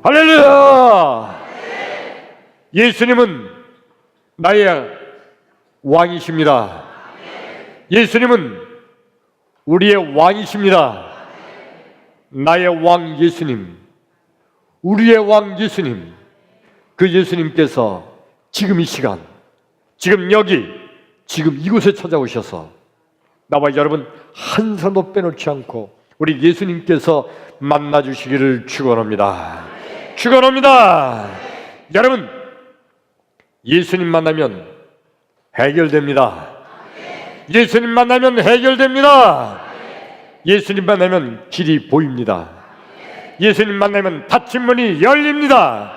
할렐루야! 예수님은 나의 왕이십니다. 예수님은 우리의 왕이십니다. 나의 왕 예수님, 우리의 왕 예수님, 그 예수님께서 지금 이 시간, 지금 여기, 지금 이곳에 찾아오셔서 나와 여러분 한 사람도 빼놓지 않고 우리 예수님께서 만나주시기를 축원합니다. 축원합니다. 여러분, 예수님 만나면 해결됩니다. 예수님 만나면 해결됩니다. 예수님 만나면 길이 보입니다. 예수님 만나면 닫힌 문이 열립니다.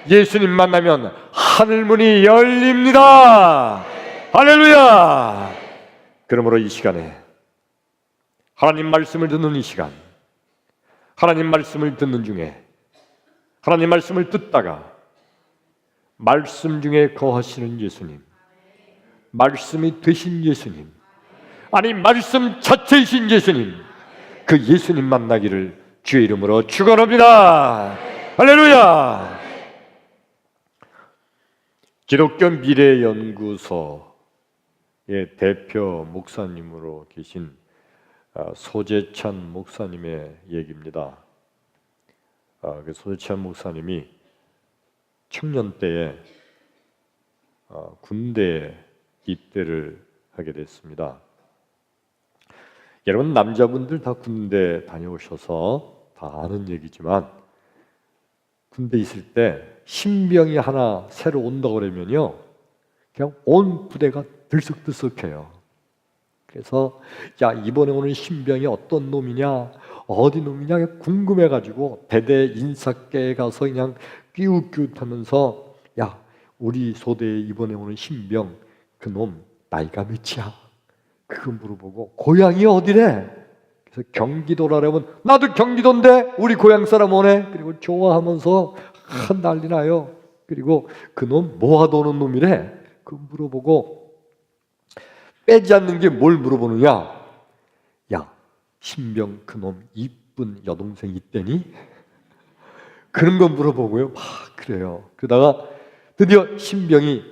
예수님 만나면 하늘 문이 열립니다. 할렐루야! 그러므로 이 시간에 하나님 말씀을 듣는 이 시간, 하나님 말씀을 듣는 중에 하나님 말씀을 듣다가 말씀 중에 거하시는 예수님, 말씀이 되신 예수님, 아니 말씀 자체이신 예수님, 그 예수님 만나기를 주의 이름으로 축원합니다. 할렐루야! 기독교 미래연구소의 대표 목사님으로 계신 소재찬 목사님의 얘기입니다. 그 소재찬 목사님이 청년 때에 군대에 입대를 하게 됐습니다. 여러분, 남자분들 다 군대 다녀오셔서 다 아는 얘기지만 군대 있을 때 신병이 하나 새로 온다고 그러면요, 그냥 온 부대가 들썩들썩해요. 그래서 야, 이번에 오는 신병이 어떤 놈이냐, 어디 놈이냐 궁금해가지고 대대 인사께에 가서 그냥 끼웃끼웃하면서 야, 우리 소대에 이번에 오는 신병 그놈 나이가 몇이야? 그거 물어보고 고향이 어디래? 그래서 경기도라면 나도 경기도인데 우리 고향 사람 오네. 그리고 좋아하면서 난리 나요. 그리고 그놈 모아도는 놈이래. 그거 물어보고 빼지 않는 게 뭘 물어보느냐? 야, 신병 그놈 이쁜 여동생 있대니? 그런 거 물어보고요. 막 그래요. 그러다가 드디어 신병이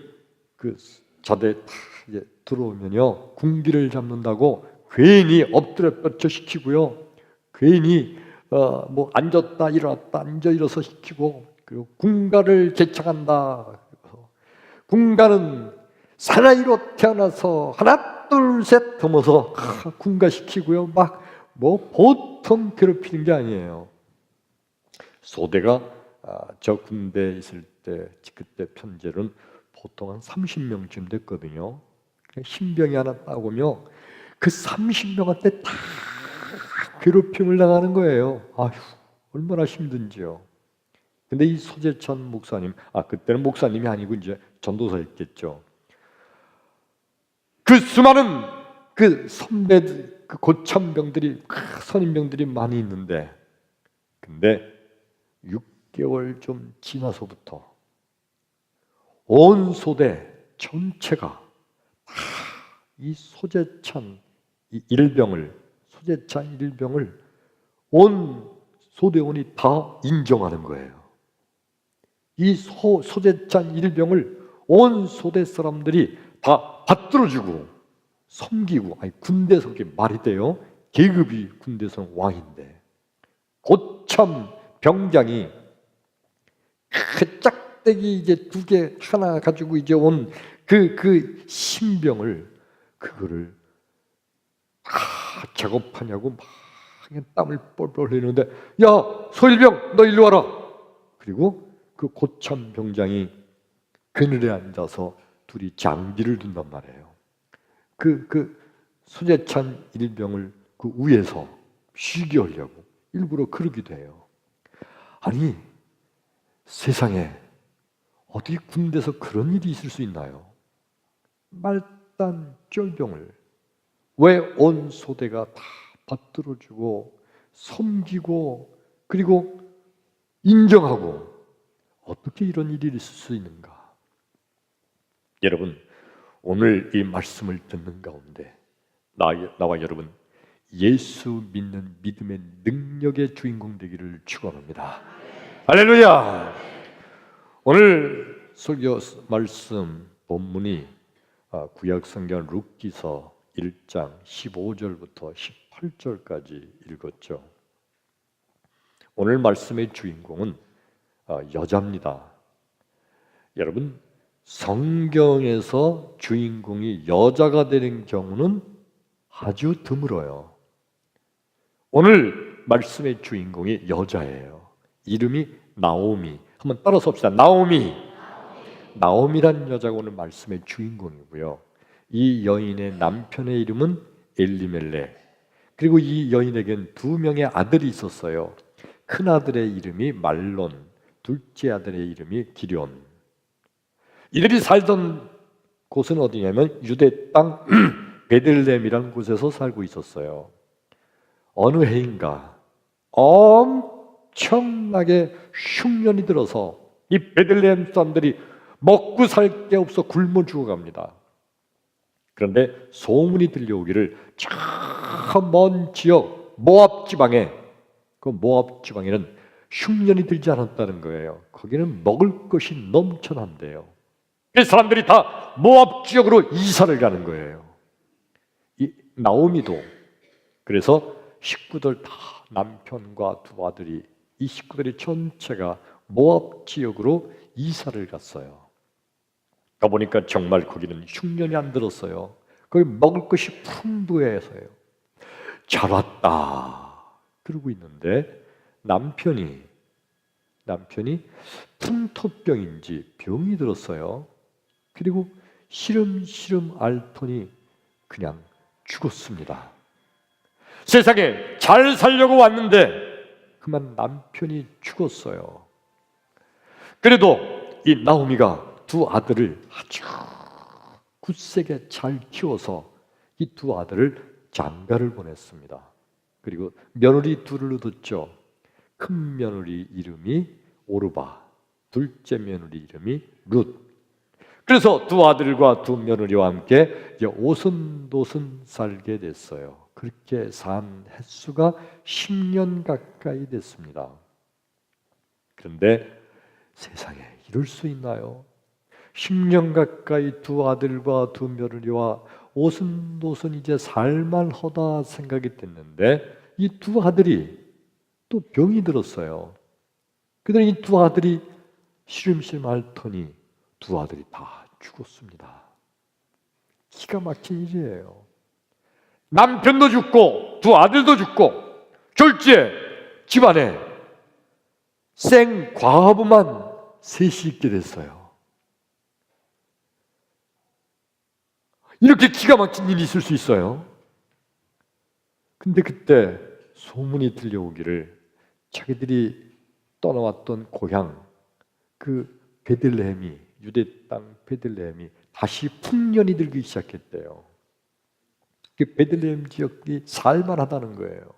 그 자대 다 이제 들어오면요, 군기를 잡는다고 괜히 엎드려 뻗쳐 시키고요, 괜히 뭐 앉았다 일어났다 앉아 일어서 시키고, 그리고 군가를 개창한다. 군가는 사나이로 태어나서 하나 둘 셋 하면서 군가 시키고요, 막 뭐 보통 괴롭히는 게 아니에요. 소대가 저 군대에 있을 때 그때 편제는 보통 한 30명쯤 됐거든요. 신병이 하나 따오면 그 30명한테 다 괴롭힘을 당하는 거예요. 아휴, 얼마나 힘든지요. 근데 이 소재찬 목사님, 그때는 목사님이 아니고 이제 전도사였겠죠. 그 수많은 그 선배들, 그 고참병들이, 선임병들이 많이 있는데, 근데 6개월 좀 지나서부터 온 소대 전체가 이 소재찬 일병을 온 소대원이 다 인정하는 거예요. 이 소재찬 일병을 온 소대 사람들이 다 받들어주고 섬기고, 아니 군대에서 그렇게 말이 돼요. 계급이 군대에서는 왕인데 고참 병장이 그 짝대기 이제 2개 하나 가지고 이제 온 그 신병을 그거를 작업하냐고 막 땀을 뻘뻘 흘리는데, 야, 소일병 너 일로 와라. 그리고 그 고참 병장이 그늘에 앉아서 둘이 장비를 둔단 말이에요. 그 소재찬 일병을 그 위에서 쉬게 하려고 일부러 그러기도 해요. 아니, 세상에 어떻게 군대에서 그런 일이 있을 수 있나요? 말단 쫄병을 왜 온 소대가 다 받들어주고 섬기고 그리고 인정하고 어떻게 이런 일이 있을 수 있는가? 여러분, 오늘 이 말씀을 듣는 가운데 나와 여러분 예수 믿는 믿음의 능력의 주인공 되기를 축원합니다. 할렐루야. 오늘 설교 말씀 본문이 구약 성경 룻기서 1장 15절부터 18절까지 읽었죠. 오늘 말씀의 주인공은 여자입니다. 여러분, 성경에서 주인공이 여자가 되는 경우는 아주 드물어요. 오늘 말씀의 주인공이 여자예요. 이름이 나오미. 한번 따라서 합시다. 나오미란 여자가 오늘 말씀의 주인공이고요. 이 여인의 남편의 이름은 엘리멜렉. 그리고 이 여인에겐 두 명의 아들이 있었어요. 큰 아들의 이름이 말론, 둘째 아들의 이름이 기럨. 이들이 살던 곳은 어디냐면 유대 땅 베들레헴이라는 곳에서 살고 있었어요. 어느 해인가 엄청나게 흉년이 들어서 이 베들레헴 사람들이 먹고 살 게 없어 굶어 죽어갑니다. 그런데 소문이 들려오기를 저 먼 지역 모압 지방에, 그 모압 지방에는 흉년이 들지 않았다는 거예요. 거기는 먹을 것이 넘쳐난대요. 그래서 사람들이 다 모압 지역으로 이사를 가는 거예요. 이 나오미도 그래서 식구들 다 남편과 두 아들이, 이 식구들이 전체가 모압 지역으로 이사를 갔어요. 가보니까 정말 거기는 흉년이 안 들었어요. 거기 먹을 것이 풍부해서요. 잘 왔다 그러고 있는데 남편이 풍토병인지 병이 들었어요. 그리고 시름시름 앓더니 그냥 죽었습니다. 세상에 잘 살려고 왔는데 그만 남편이 죽었어요. 그래도 이 나오미가 두 아들을 아주 굳세게 잘 키워서 이 두 아들을 장가를 보냈습니다. 그리고 며느리 둘을 얻었죠. 큰 며느리 이름이 오르바, 둘째 며느리 이름이 룻. 그래서 두 아들과 두 며느리와 함께 이제 오순도순 살게 됐어요. 그렇게 산 횟수가 10년 가까이 됐습니다. 그런데 세상에 이럴 수 있나요? 10년 가까이 두 아들과 두 며느리와 오순도순 이제 살만하다 생각이 됐는데 이 두 아들이 또 병이 들었어요. 그들이 이 두 아들이 시름시름 앓더니 두 아들이 다 죽었습니다. 기가 막힌 일이에요. 남편도 죽고 두 아들도 죽고 졸지에 집안에 생과부만 셋이 있게 됐어요. 이렇게 기가 막힌 일이 있을 수 있어요. 근데 그때 소문이 들려오기를 자기들이 떠나왔던 고향 그 베들레헴이, 유대 땅 베들레헴이 다시 풍년이 들기 시작했대요. 그 베들레헴 지역이 살만하다는 거예요.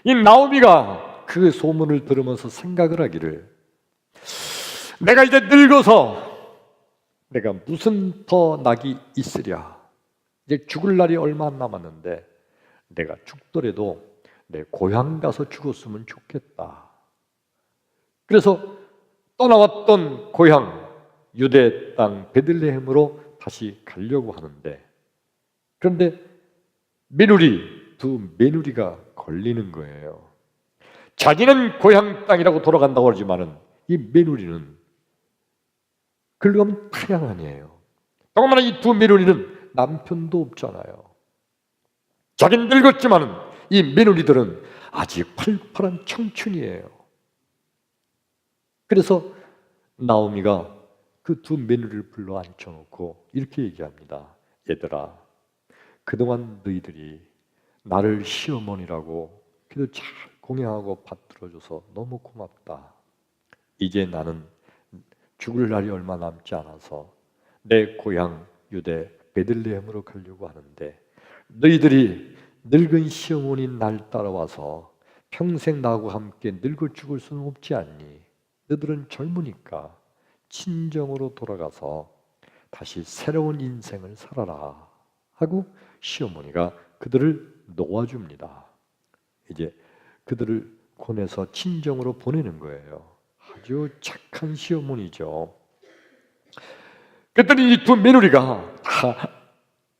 이 나오미가 그 소문을 들으면서 생각을 하기를, 내가 이제 늙어서 내가 무슨 더 낙이 있으랴. 이제 죽을 날이 얼마 안 남았는데 내가 죽더라도 내 고향 가서 죽었으면 좋겠다. 그래서 떠나왔던 고향 유대 땅 베들레헴으로 다시 가려고 하는데, 그런데 두 며느리가 걸리는 거예요. 자기는 고향 땅이라고 돌아간다고 하지만은 이 며느리는 그러고 가면 타향 아니에요. 더구나 이 두 며느리는 남편도 없잖아요. 자기는 늙었지만은 이 며느리들은 아직 팔팔한 청춘이에요. 그래서 나오미가 그 두 며느리를 불러 앉혀놓고 이렇게 얘기합니다. 얘들아, 그동안 너희들이 나를 시어머니라고 그래도 잘 공양하고 받들어줘서 너무 고맙다. 이제 나는 죽을 날이 얼마 남지 않아서 내 고향 유대 베들레헴으로 가려고 하는데 너희들이 늙은 시어머니인 날 따라와서 평생 나하고 함께 늙어 죽을 수는 없지 않니? 너희들은 젊으니까 친정으로 돌아가서 다시 새로운 인생을 살아라 하고 시어머니가 그들을 놓아줍니다. 이제 그들을 보내서 친정으로 보내는 거예요. 아주 착한 시어머니죠. 그랬더니 이 두 며느리가 다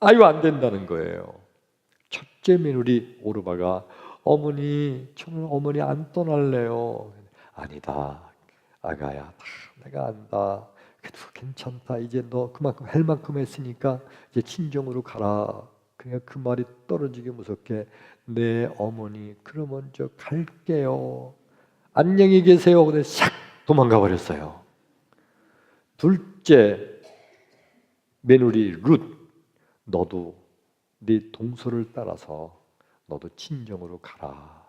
아유 안 된다는 거예요. 첫째 며느리 오르바가 어머니, 저는 어머니 안 떠날래요. 아니다, 아가야, 다 내가 안다. 그래도 괜찮다. 이제 너 그만큼 할 만큼 했으니까 이제 친정으로 가라. 그러니까 그 말이 떨어지기 무섭게 네 어머니 그러면 저 갈게요. 안녕히 계세요. 근데 싹 도망가 버렸어요. 둘째 며느리 룻, 너도 네 동서를 따라서 너도 친정으로 가라.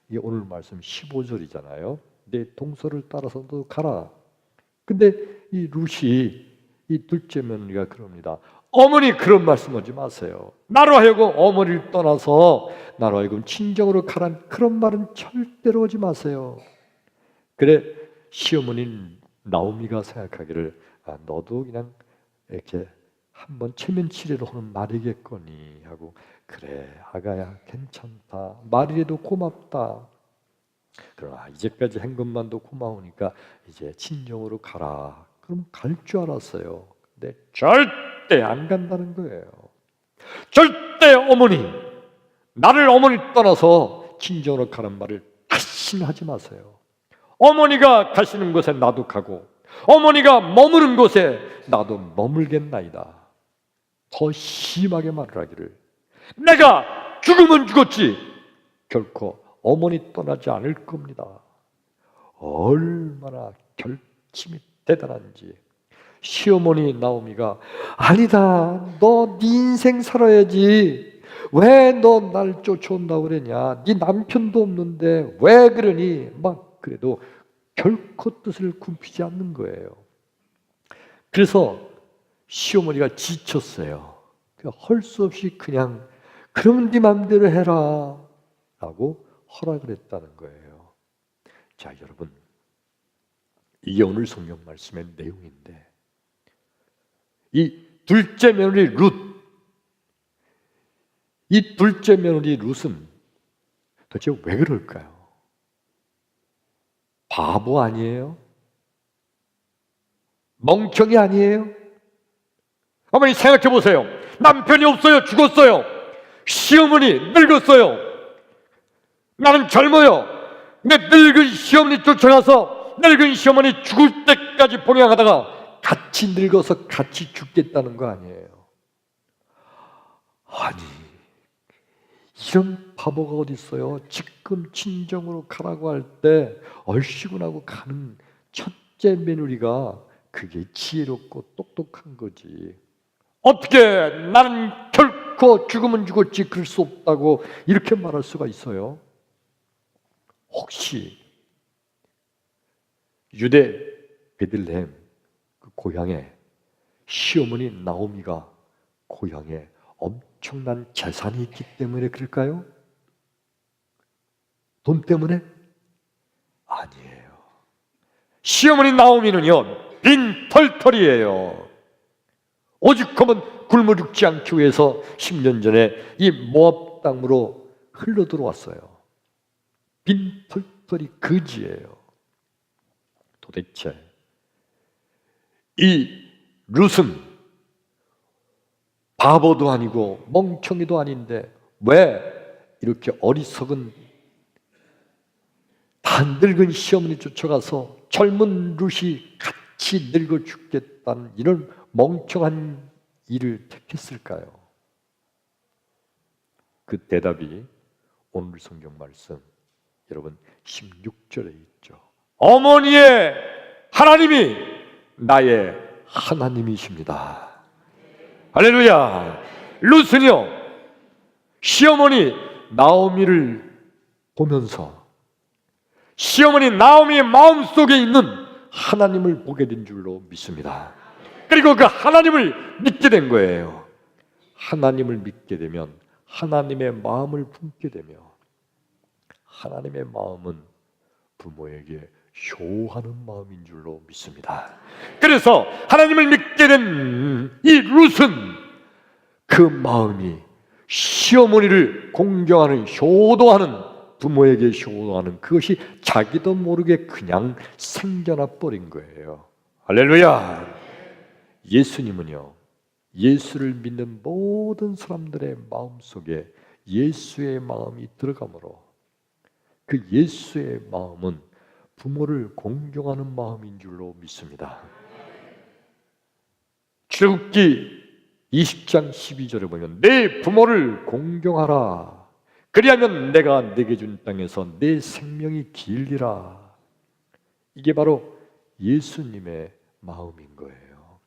이게 오늘 말씀 15절이잖아요. 내 동서를 따라서 너도 가라. 근데 이 룻이 이 둘째 며느리가 그럽니다. 어머니 그런 말씀하지 마세요. 나로 하여금 어머니를 떠나서 나로 하여금 친정으로 가란 그런 말은 절대로 하지 마세요. 그래 시어머니 나오미가 생각하기를 너도 그냥 이렇게 한번 체면치레로 하는 말이겠거니 하고 그래 아가야 괜찮다. 말이라도 고맙다. 그러나 이제까지 한 것만도 고마우니까 이제 친정으로 가라. 그럼 갈 줄 알았어요. 근데 절대 안 간다는 거예요. 절대 어머니, 나를 어머니 떠나서 친정으로 가는 말을 다시는 하지 마세요. 어머니가 가시는 곳에 나도 가고 어머니가 머무는 곳에 나도 머물겠나이다. 더 심하게 말을 하기를 내가 죽으면 죽었지 결코 어머니 떠나지 않을 겁니다. 얼마나 결심이 대단한지. 시어머니 나오미가 아니다, 너 네 인생 살아야지. 왜 너 날 쫓아온다고 그러냐? 네 남편도 없는데 왜 그러니? 막 그래도 결코 뜻을 굽히지 않는 거예요. 그래서 시어머니가 지쳤어요. 할 수 없이 그냥 그럼 네 맘대로 해라 라고 허락을 했다는 거예요. 자 여러분, 이게 오늘 성경 말씀의 내용인데 이 둘째 며느리 룻, 이 둘째 며느리 룻은 도대체 왜 그럴까요? 바보 아니에요? 멍청이 아니에요? 어머니 생각해 보세요. 남편이 없어요. 죽었어요. 시어머니 늙었어요. 나는 젊어요. 내 늙은 시어머니 쫓아가서 늙은 시어머니 죽을 때까지 봉양하다가 같이 늙어서 같이 죽겠다는 거 아니에요? 아니 이런 바보가 어디 있어요? 지금 친정으로 가라고 할 때 얼씨구나고 가는 첫째 며느리가 그게 지혜롭고 똑똑한 거지. 어떻게 나는 결코 죽으면 죽었지 그럴 수 없다고 이렇게 말할 수가 있어요? 혹시 유대 베들레헴 그 고향에 시어머니 나오미가 고향에 엄청난 재산이 있기 때문에 그럴까요? 돈 때문에? 아니에요. 시어머니 나오미는요 빈털털이에요. 오죽하면 굶어 죽지 않기 위해서 10년 전에 이 모압 땅으로 흘러 들어왔어요. 빈털털이 거지예요. 도대체 이 룻은 바보도 아니고 멍청이도 아닌데 왜 이렇게 어리석은 다 늙은 시어머니 쫓아가서 젊은 룻이 같이 늙어 죽겠다는 이런 멍청한 일을 택했을까요? 그 대답이 오늘 성경 말씀 여러분 16절에 있죠. 어머니의 하나님이 나의 하나님이십니다. 할렐루야. 룻은요 시어머니 나오미를 보면서 시어머니 나오미의 마음속에 있는 하나님을 보게 된 줄로 믿습니다. 그리고 그 하나님을 믿게 된 거예요. 하나님을 믿게 되면 하나님의 마음을 품게 되며 하나님의 마음은 부모에게 효하는 마음인 줄로 믿습니다. 그래서 하나님을 믿게 된 이 룻은 그 마음이 시어머니를 공경하는 효도하는 부모에게 효도하는 그것이 자기도 모르게 그냥 생겨나 버린 거예요. 할렐루야! 예수님은요, 예수를 믿는 모든 사람들의 마음속에 예수의 마음이 들어가므로 그 예수의 마음은 부모를 공경하는 마음인 줄로 믿습니다. 출애굽기 20장 12절에 보면 내 부모를 공경하라. 그리하면 내가 네게 준 땅에서 내 생명이 길리라. 이게 바로 예수님의 마음인 거예요.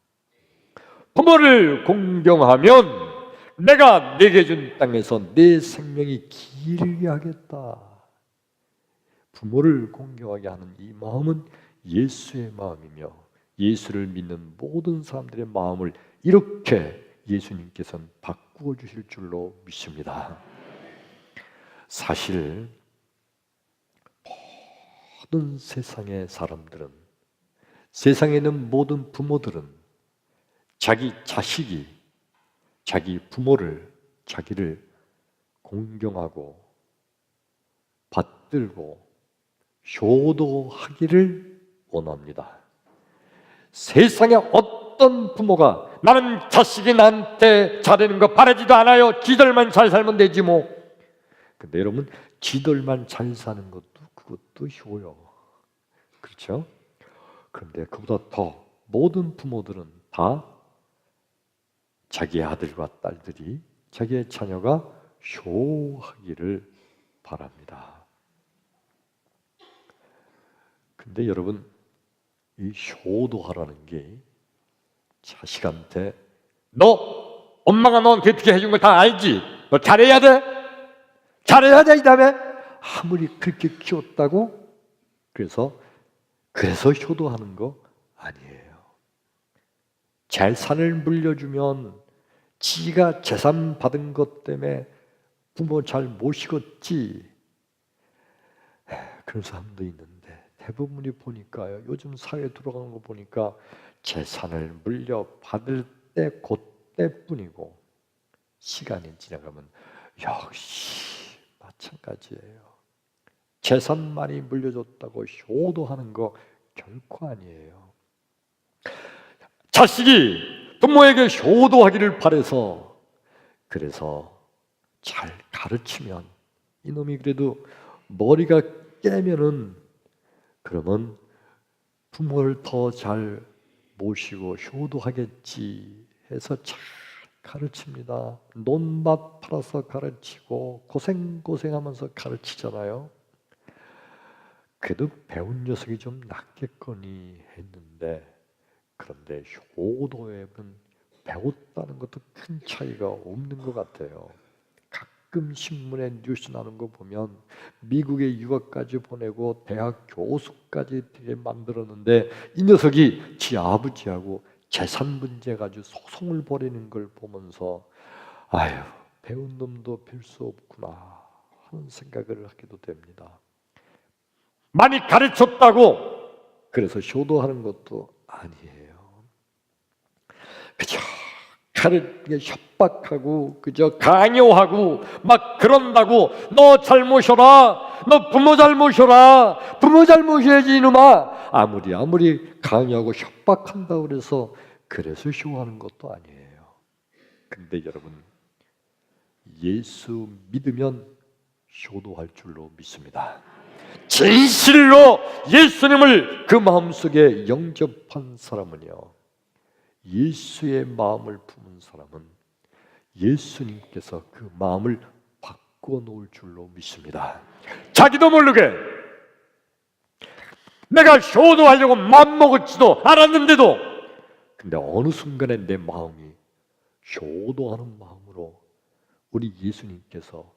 부모를 공경하면 내가 네게 준 땅에서 내 생명이 길게 하겠다. 부모를 공경하게 하는 이 마음은 예수의 마음이며 예수를 믿는 모든 사람들의 마음을 이렇게 예수님께서는 바꾸어 주실 줄로 믿습니다. 사실 모든 세상의 사람들은, 세상에 있는 모든 부모들은 자기 자식이 자기 부모를, 자기를 공경하고 받들고 효도하기를 원합니다. 세상에 어떤 부모가 나는 자식이 나한테 잘하는 거 바라지도 않아요. 지들만 잘 살면 되지 뭐. 근데 여러분, 지들만 잘 사는 것도 그것도 효요. 그렇죠? 그런데 그보다 더 모든 부모들은 다 자기의 아들과 딸들이, 자기의 자녀가 효하기를 바랍니다. 근데 여러분, 이 효도하라는 게 자식한테 너 엄마가 너한테 어떻게 해준 거 다 알지? 너 잘해야 돼? 잘해야 돼. 이 다음에 아무리 그렇게 키웠다고 그래서 효도하는 거 아니에요. 재산을 물려주면 지가 재산 받은 것 때문에 부모 잘 모시겠지, 그런 사람도 있는데 대부분이 보니까요, 요즘 사회에 들어가는 거 보니까 재산을 물려받을 때 그때뿐이고 시간이 지나가면 역시 마찬가지예요. 재산 많이 물려줬다고 효도하는 거 결코 아니에요. 자식이 부모에게 효도하기를 바라서 그래서 잘 가르치면 이놈이 그래도 머리가 깨면은 그러면 부모를 더 잘 모시고 효도하겠지 해서 잘 가르칩니다. 논밭 팔아서 가르치고 고생하면서 가르치잖아요. 그래도 배운 녀석이 좀 낫겠거니 했는데, 그런데 효도에는 배웠다는 것도 큰 차이가 없는 것 같아요. 가끔 신문에 뉴스 나는 거 보면 미국에 유학까지 보내고 대학 교수까지 되게 만들었는데 이 녀석이 지 아버지하고 재산 문제 가지고 소송을 벌이는 걸 보면서 아유, 배운 놈도 별 수 없구나 하는 생각을 하기도 됩니다. 많이 가르쳤다고 그래서 효도하는 것도 아니에요. 그죠? 협박하고 그저 강요하고 막 그런다고 너 잘 모셔라, 너 부모 잘 모셔라, 부모 잘 모셔야지 이놈아, 아무리 강요하고 협박한다고 그래서 효하는 것도 아니에요. 근데 여러분, 예수 믿으면 효도할 줄로 믿습니다. 진실로 예수님을 그 마음속에 영접한 사람은요, 예수의 마음을 품은 사람은 예수님께서 그 마음을 바꿔 놓을 줄로 믿습니다. 자기도 모르게 내가 효도하려고 마음먹었지도 않았는데도 근데 어느 순간에 내 마음이 효도하는 마음으로 우리 예수님께서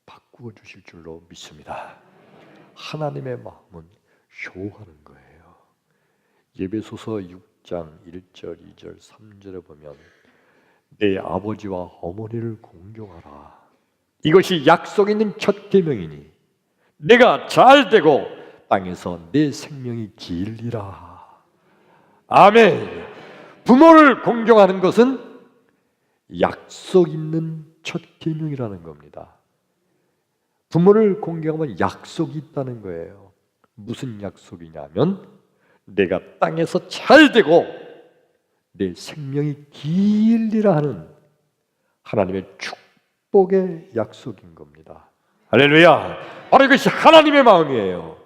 바꾸어 주실 줄로 믿습니다. 하나님의 마음은 효하는 거예요. 예배소서 6장 1절, 2절, 3절에 보면 내 아버지와 어머니를 공경하라. 이것이 약속 있는 첫 계명이니 내가 잘 되고 땅에서 내 생명이 길리라. 아멘. 부모를 공경하는 것은 약속 있는 첫 계명이라는 겁니다. 부모를 공경하면 약속이 있다는 거예요. 무슨 약속이냐면 내가 땅에서 잘 되고 내 생명이 길리라 하는 하나님의 축복의 약속인 겁니다. 할렐루야! 바로 이것이 하나님의 마음이에요.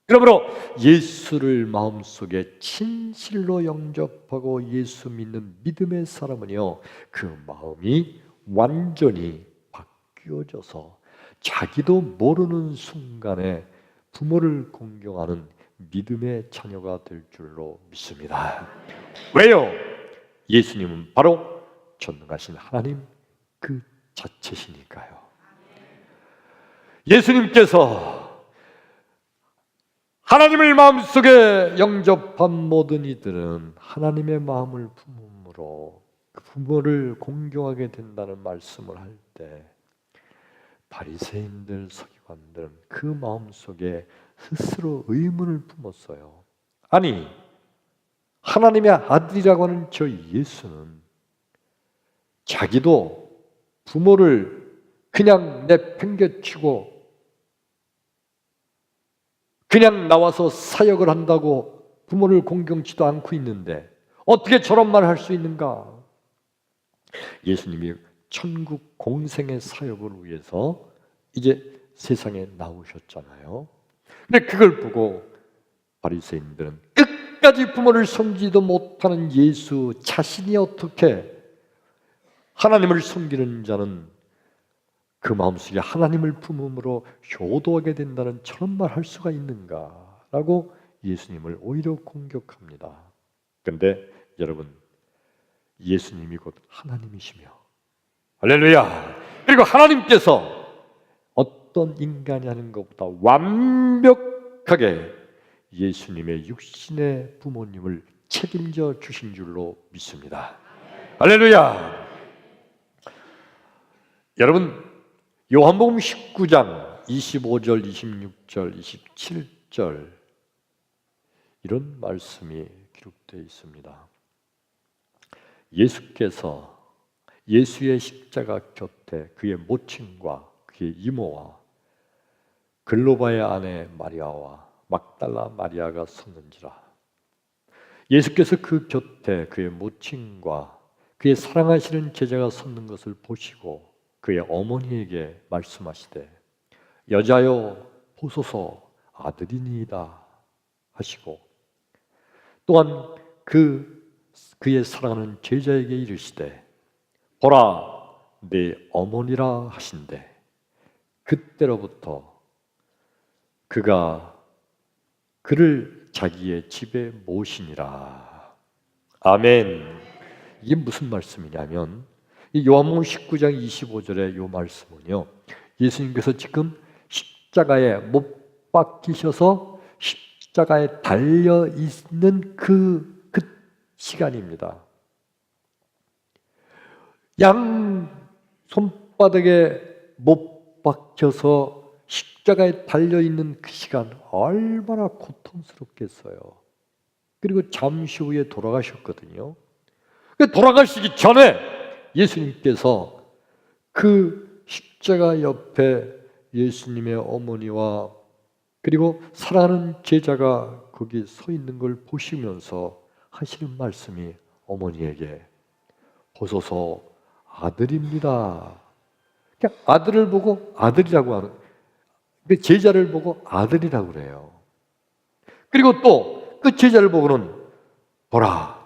그러므로 예수를 마음속에 진실로 영접하고 예수 믿는 믿음의 사람은요, 그 마음이 완전히 바뀌어져서 자기도 모르는 순간에 부모를 공경하는 믿음의 자녀가 될 줄로 믿습니다. 왜요? 예수님은 바로 전능하신 하나님 그 자체시니까요. 예수님께서 하나님을 마음속에 영접한 모든 이들은 하나님의 마음을 품음으로 그 부모를 공경하게 된다는 말씀을 할 때 바리새인들, 서기관들은 그 마음속에 스스로 의문을 품었어요. 아니, 하나님의 아들이라고 하는 저 예수는 자기도 부모를 그냥 내팽개치고 그냥 나와서 사역을 한다고 부모를 공경치도 않고 있는데 어떻게 저런 말을 할 수 있는가? 예수님이 천국 공생의 사역을 위해서 이제 세상에 나오셨잖아요. 근데 그걸 보고 바리새인들은 끝까지 부모를 섬기지도 못하는 예수 자신이 어떻게 하나님을 섬기는 자는 그 마음속에 하나님을 품음으로 효도하게 된다는 저런 말 할 수가 있는가라고 예수님을 오히려 공격합니다. 그런데 여러분, 예수님이 곧 하나님이시며 할렐루야! 그리고 하나님께서 어떤 인간이 하는 것보다 완벽하게 예수님의 육신의 부모님을 책임져 주신 줄로 믿습니다. 할렐루야! 여러분, 요한복음 19장 25절, 26절, 27절 이런 말씀이 기록되어 있습니다. 예수께서 예수의 십자가 곁에 그의 모친과 그의 이모와 글로바의 아내 마리아와 막달라 마리아가 섰는지라. 예수께서 그 곁에 그의 모친과 그의 사랑하시는 제자가 섰는 것을 보시고 그의 어머니에게 말씀하시되 여자여 보소서 아들이니이다 하시고 또한 그의 사랑하는 제자에게 이르시되 보라 내 어머니라 하신대 그때로부터 그가 그를 자기의 집에 모시니라. 아멘. 이게 무슨 말씀이냐면 이 요한복음 19장 25절의 이 말씀은요, 예수님께서 지금 십자가에 못 박히셔서 십자가에 달려 있는 그 시간입니다. 양 손바닥에 못 박혀서 십자가에 달려 있는 그 시간 얼마나 고통스럽겠어요. 그리고 잠시 후에 돌아가셨거든요. 돌아가시기 전에 예수님께서 그 십자가 옆에 예수님의 어머니와 그리고 사랑하는 제자가 거기 서 있는 걸 보시면서 하시는 말씀이 어머니에게 보소서 아들입니다. 그냥 아들을 보고 아들이라고 하는, 제자를 보고 아들이라고 그래요. 그리고 또 그 제자를 보고는 보라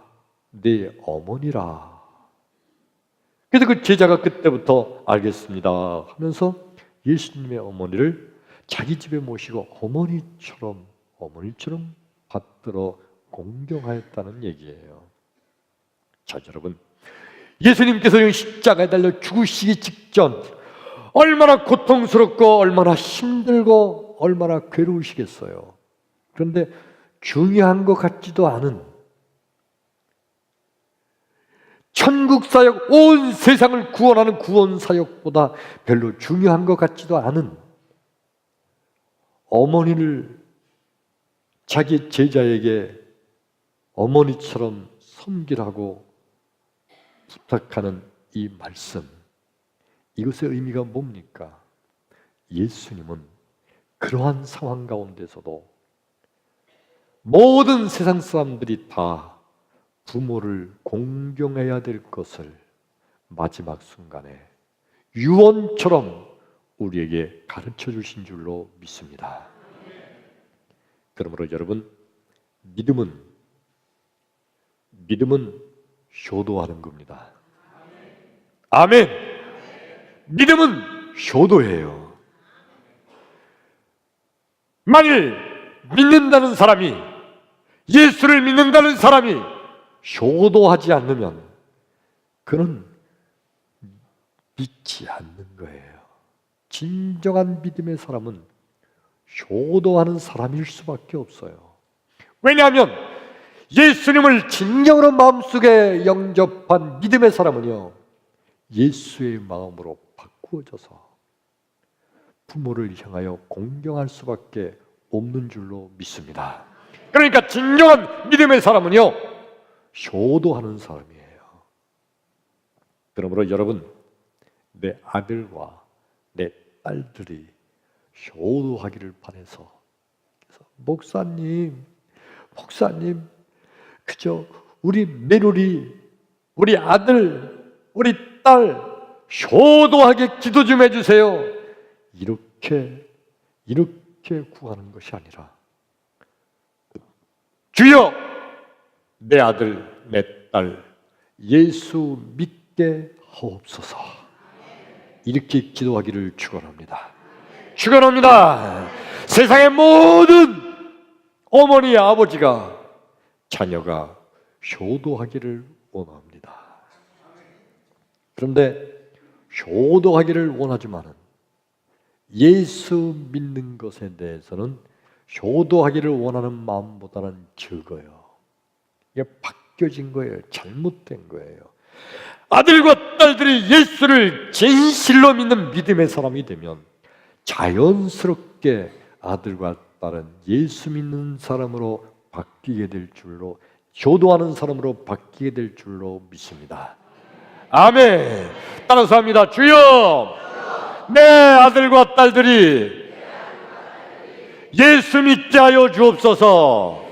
네 어머니라. 그래서 그 제자가 그때부터 알겠습니다 하면서 예수님의 어머니를 자기 집에 모시고 어머니처럼 받들어 공경하였다는 얘기예요. 자, 여러분, 예수님께서 십자가에 달려 죽으시기 직전 얼마나 고통스럽고 얼마나 힘들고 얼마나 괴로우시겠어요. 그런데 중요한 것 같지도 않은 천국 사역, 온 세상을 구원하는 구원 사역보다 별로 중요한 것 같지도 않은 어머니를 자기 제자에게 어머니처럼 섬기라고 부탁하는 이 말씀, 이것의 의미가 뭡니까? 예수님은 그러한 상황 가운데서도 모든 세상 사람들이 다 부모를 공경해야 될 것을 마지막 순간에 유언처럼 우리에게 가르쳐 주신 줄로 믿습니다. 그러므로 여러분, 믿음은 효도하는 겁니다. 아멘. 믿음은 효도예요. 만일 믿는다는 사람이, 예수를 믿는다는 사람이 효도하지 않으면 그는 믿지 않는 거예요. 진정한 믿음의 사람은 효도하는 사람일 수밖에 없어요. 왜냐하면 예수님을 진정으로 마음속에 영접한 믿음의 사람은요, 예수의 마음으로 바꾸어져서 부모를 향하여 공경할 수밖에 없는 줄로 믿습니다. 그러니까 진정한 믿음의 사람은요, 효도하는 사람이에요. 그러므로 여러분, 내 아들과 내 딸들이 효도하기를 바라서, 목사님, 그저 우리 며느리, 우리 아들, 우리 딸 효도하게 기도 좀 해주세요. 이렇게 구하는 것이 아니라, 주여, 내 아들, 내 딸 예수 믿게 하옵소서. 이렇게 기도하기를 축원합니다. 축원합니다. 세상의 모든 어머니, 아버지가 자녀가 효도하기를 원합니다. 그런데 효도하기를 원하지만은 예수 믿는 것에 대해서는 효도하기를 원하는 마음보다는 적어요. 이게 바뀌어진 거예요. 잘못된 거예요. 아들과 딸들이 예수를 진실로 믿는 믿음의 사람이 되면 자연스럽게 아들과 딸은 예수 믿는 사람으로 바뀌게 될 줄로, 효도하는 사람으로 바뀌게 될 줄로 믿습니다. 아멘. 따라서 합니다. 주여, 내 아들과 딸들이 예수 믿게 하여 주옵소서.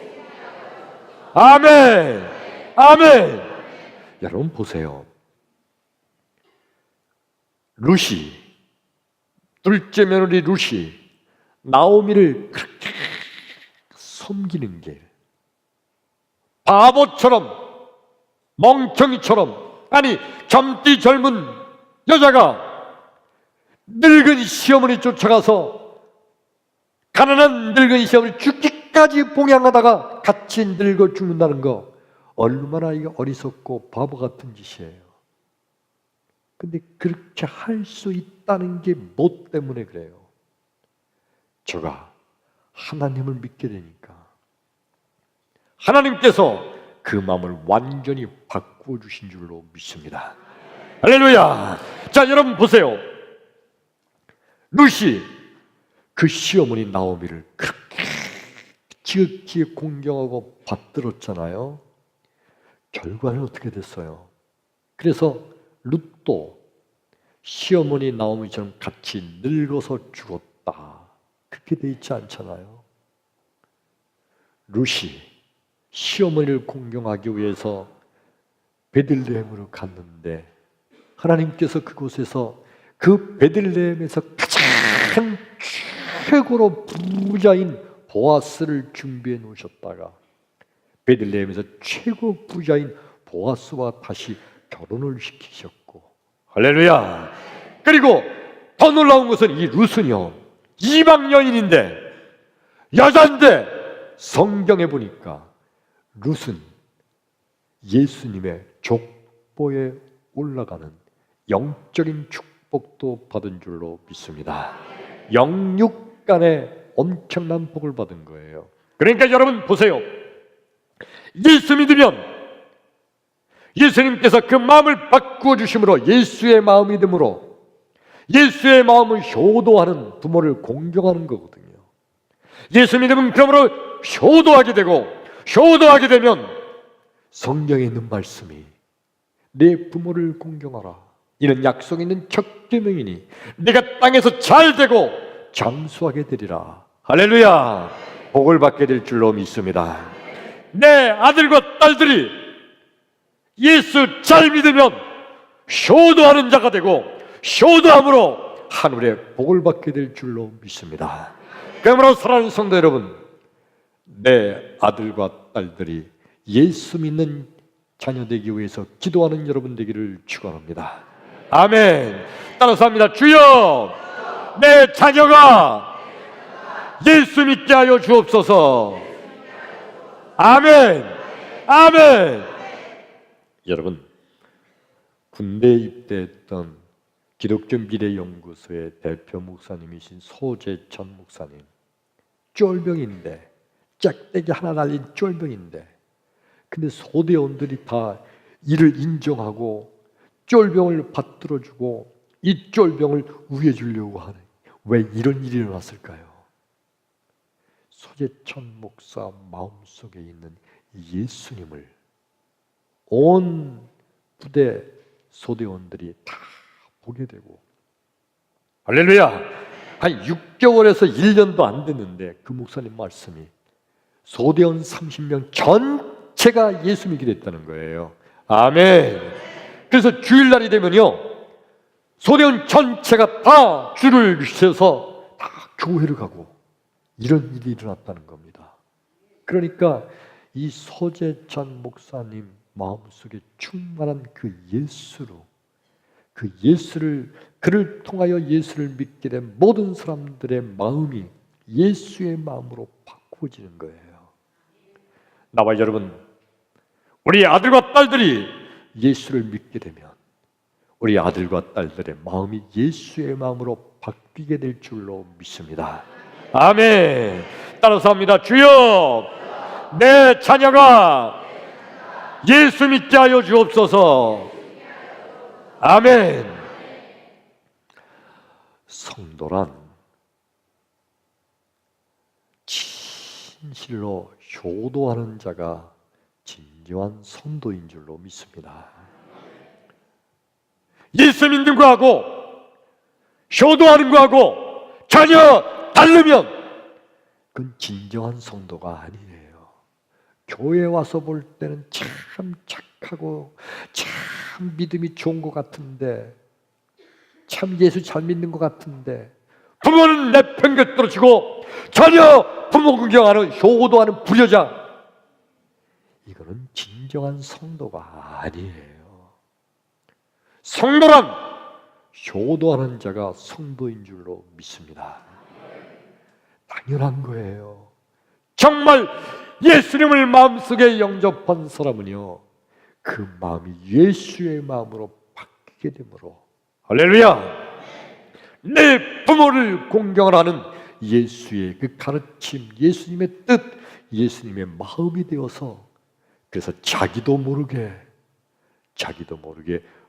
아멘. 아멘. 여러분 보세요. 루시, 둘째 며느리 루시, 나오미를 그렇게 섬기는 게, 바보처럼, 멍청이처럼, 아니 젊디 젊은 여자가 늙은 시어머니 쫓아가서, 가난한 늙은 시어머니 죽기까지 봉양하다가 같이 늙어 죽는다는 거, 얼마나 이게 어리석고 바보 같은 짓이에요. 근데 그렇게 할 수 있다는 게 뭐 때문에 그래요? 저가 하나님을 믿게 되니까 하나님께서 그 마음을 완전히 바꾸어 주신 줄로 믿습니다. 할렐루야. 자, 여러분 보세요. 루시, 그 시어머니 나오미를 그렇게 지극히 공경하고 받들었잖아요. 결과는 어떻게 됐어요? 그래서 룻도 시어머니 나오미처럼 같이 늙어서 죽었다, 그렇게 돼 있지 않잖아요. 룻이 시어머니를 공경하기 위해서 베들레헴으로 갔는데 하나님께서 그곳에서, 그 베들레헴에서 가장 최고로 부자인 보아스를 준비해 놓으셨다가 베들레헴에서 최고 부자인 보아스와 다시 결혼을 시키셨고, 할렐루야. 그리고 더 놀라운 것은 이 룻은요, 이방 여인인데, 여잔데, 성경에 보니까 룻은 예수님의 족보에 올라가는 영적인 축복도 받은 줄로 믿습니다. 영육간에 엄청난 복을 받은 거예요. 그러니까 여러분 보세요. 예수 믿으면 예수님께서 그 마음을 바꾸어 주심으로, 예수의 마음이 됨으로, 예수의 마음을 효도하는, 부모를 공경하는 거거든요. 예수 믿으면 그러므로 효도하게 되고, 효도하게 되면 성경에 있는 말씀이 내 부모를 공경하라, 이는 약속 있는 첫 계명이니 내가 땅에서 잘 되고 장수하게 되리라. 할렐루야! 복을 받게 될 줄로 믿습니다. 내 아들과 딸들이 예수 잘 믿으면 효도하는 자가 되고 효도함으로 하늘의 복을 받게 될 줄로 믿습니다. 그러므로 사랑하는 성도 여러분, 내 아들과 딸들이 예수 믿는 자녀 되기 위해서 기도하는 여러분 되기를 축원합니다. 아멘. 따라서 합니다. 주여, 내 자녀가 예수 믿게 하여 주옵소서. 아멘. 아멘. 여러분, 군대에 입대했던 기독교 미래연구소의 대표 목사님이신 소재천 목사님, 쫄병인데, 짝대기 하나 달린 쫄병인데, 근데 소대원들이 다 이를 인정하고 쫄병을 받들어주고 이 쫄병을 우겨주려고 하네. 왜 이런 일이 일어났을까요? 소재천 목사 마음속에 있는 예수님을 온 부대 소대원들이 다 보게 되고, 할렐루야! 한 6개월에서 1년도 안 됐는데 그 목사님 말씀이 소대원 30명 전체가 예수 믿게 됐다는 거예요. 아멘. 그래서 주일날이 되면요, 소대원 전체가 다 줄을 서서 다 교회를 가고 이런 일이 일어났다는 겁니다. 그러니까 이 소재천 목사님 마음속에 충만한 그 예수로, 그 예수를, 그를 통하여 예수를 믿게 된 모든 사람들의 마음이 예수의 마음으로 바꾸어지는 거예요. 나와 여러분, 우리 아들과 딸들이 예수를 믿게 되면 우리 아들과 딸들의 마음이 예수의 마음으로 바뀌게 될 줄로 믿습니다. 아멘. 따라서 합니다. 주여, 내 자녀가 예수 믿게 하여 주옵소서. 아멘. 성도란 진실로 효도하는 자가 진정한 성도인 줄로 믿습니다. 예수 믿는 거하고 효도하는 거하고 전혀 다르면 그건 진정한 성도가 아니에요. 교회 와서 볼 때는 참 착하고 참 믿음이 좋은 것 같은데, 참 예수 잘 믿는 것 같은데, 부모는 내팽개쳐 치고 전혀 부모 긍정하는 효도하는 불효자, 이거는 진정한 성도가 아니에요. 성도란 효도하는 자가 성도인 줄로 믿습니다. 당연한 거예요. 정말 예수님을 마음속에 영접한 사람은요, 그 마음이 예수의 마음으로 바뀌게 되므로, 할렐루야! 내 부모를 공경하는 예수의 그 가르침, 예수님의 뜻, 예수님의 마음이 되어서, 그래서 자기도 모르게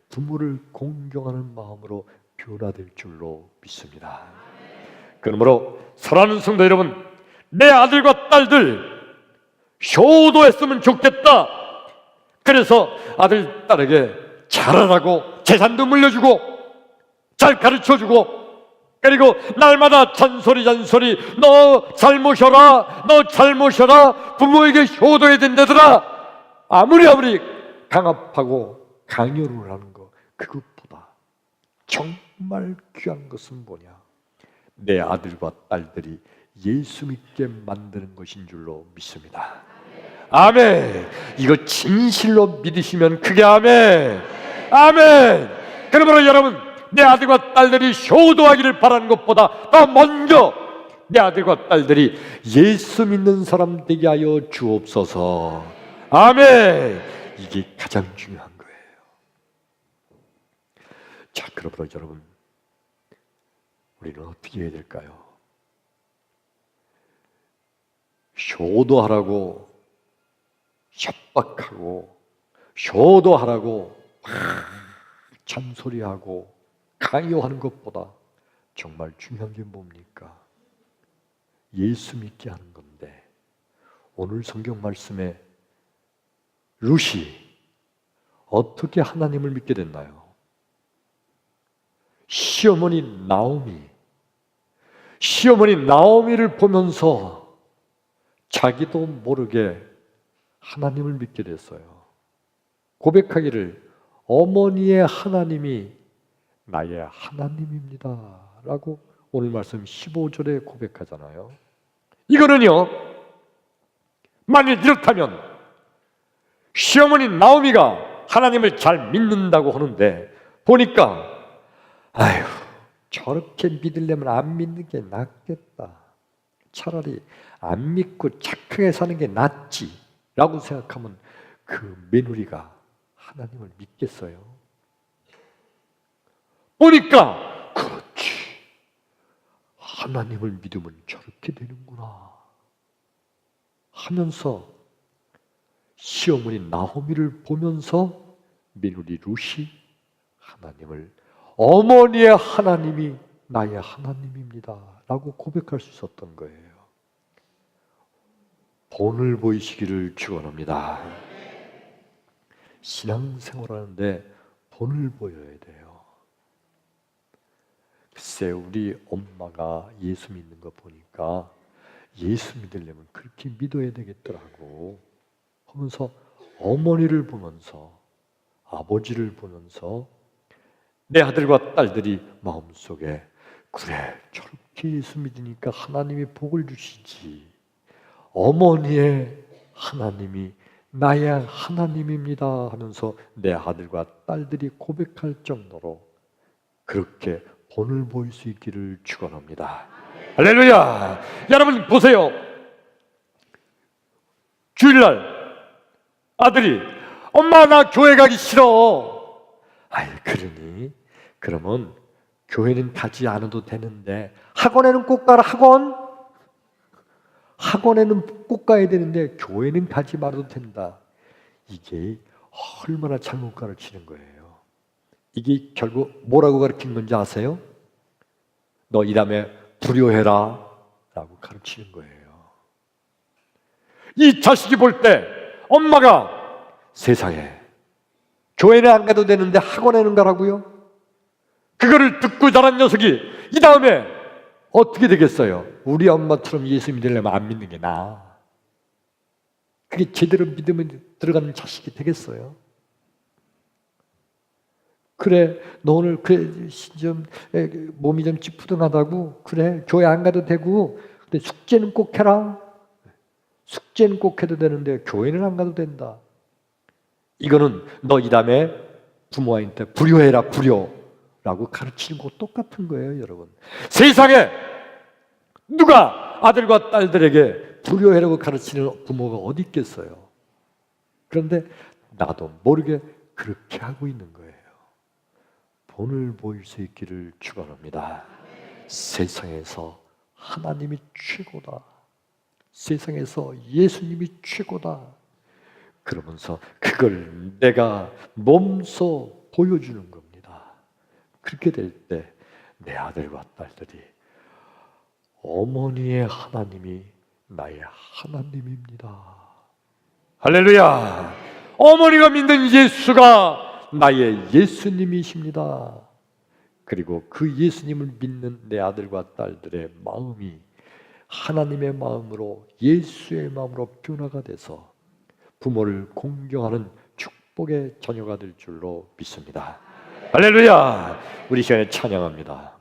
부모를 공경하는 마음으로 변화될 줄로 믿습니다. 그러므로 사랑하는 성도 여러분, 내 아들과 딸들 효도했으면 좋겠다. 그래서 아들, 딸에게 잘하라고 재산도 물려주고 잘 가르쳐주고, 그리고 날마다 잔소리 너 잘 모셔라 부모에게 효도해야 된다더라. 아무리 강압하고 강요를 하는 거, 그것보다 정말 귀한 것은 뭐냐? 내 아들과 딸들이 예수 믿게 만드는 것인 줄로 믿습니다. 아멘. 이거 진실로 믿으시면 크게 아멘. 아멘. 그러므로 여러분, 내 아들과 딸들이 효도하기를 바라는 것보다 더 먼저 내 아들과 딸들이 예수 믿는 사람 되게 하여 주옵소서. 아멘. 이게 가장 중요한 거예요. 자, 그러므로 여러분, 우리는 어떻게 해야 될까요? 효도하라고 협박하고, 효도하라고 잔소리하고 강요하는 것보다 정말 중요한 게 뭡니까? 예수 믿게 하는 건데, 오늘 성경 말씀에 룻이 어떻게 하나님을 믿게 됐나요? 시어머니 나오미 시어머니 나오미를 보면서 자기도 모르게 하나님을 믿게 됐어요. 고백하기를 어머니의 하나님이 나의 하나님입니다 라고 오늘 말씀 15절에 고백하잖아요. 이거는요, 만일 이렇다면 시어머니 나오미가 하나님을 잘 믿는다고 하는데 보니까 아휴, 저렇게 믿으려면 안 믿는 게 낫겠다, 차라리 안 믿고 착하게 사는 게 낫지 라고 생각하면 그 며느리가 하나님을 믿겠어요? 보니까 그렇지, 하나님을 믿으면 저렇게 되는구나 하면서 시어머니 나오미를 보면서 며느리 룻이 하나님을 어머니의 하나님이 나의 하나님입니다 라고 고백할 수 있었던 거예요. 본을 보이시기를 축원합니다. 신앙생활하는데 본을 보여야 돼요. 글쎄, 우리 엄마가 예수 믿는 거 보니까 예수 믿으려면 그렇게 믿어야 되겠더라고 하면서 어머니를 보면서, 아버지를 보면서 내 아들과 딸들이 마음속에 그래, 저렇게 예수 믿으니까 하나님이 복을 주시지, 어머니의 하나님이 나의 하나님입니다 하면서 내 아들과 딸들이 고백할 정도로 그렇게 본을 보일 수 있기를 축원합니다. 할렐루야. 여러분 보세요. 주일날 아들이 엄마 나 교회 가기 싫어. 아이, 그러니 그러면 교회는 가지 않아도 되는데 학원에는 꼭 가라. 학원에는 꼭 가야 되는데 교회는 가지 말아도 된다. 이게 얼마나 잘못 가르치는 거예요. 이게 결국 뭐라고 가르치는 건지 아세요? 너 이 다음에 불효해라 라고 가르치는 거예요. 이 자식이 볼 때 엄마가 세상에 교회는 안 가도 되는데 학원에는 가라고요? 그거를 듣고 자란 녀석이 이 다음에 어떻게 되겠어요? 우리 엄마처럼 예수 믿으려면 안 믿는 게 나아. 그게 제대로 믿으면 들어가는 자식이 되겠어요? 그래, 너 오늘 그래 좀 몸이 좀 찌푸둥하다고, 그래 교회 안 가도 되고, 근데 숙제는 꼭 해라. 숙제는 꼭 해도 되는데 교회는 안 가도 된다. 이거는 너 이 다음에 부모한테 불효해라, 불효라고 가르치는 거 똑같은 거예요, 여러분. 세상에 누가 아들과 딸들에게 불효해라고 가르치는 부모가 어디 있겠어요? 그런데 나도 모르게 그렇게 하고 있는 거예요. 본을 보일 수 있기를 축원합니다. 세상에서 하나님이 최고다, 세상에서 예수님이 최고다, 그러면서 그걸 내가 몸소 보여주는 겁니다. 그렇게 될 때 내 아들과 딸들이 어머니의 하나님이 나의 하나님입니다. 할렐루야. 어머니가 믿는 예수가 나의 예수님이십니다. 그리고 그 예수님을 믿는 내 아들과 딸들의 마음이 하나님의 마음으로, 예수의 마음으로 변화가 돼서 부모를 공경하는 축복의 자녀가 될 줄로 믿습니다. 할렐루야. 우리 시간에 찬양합니다.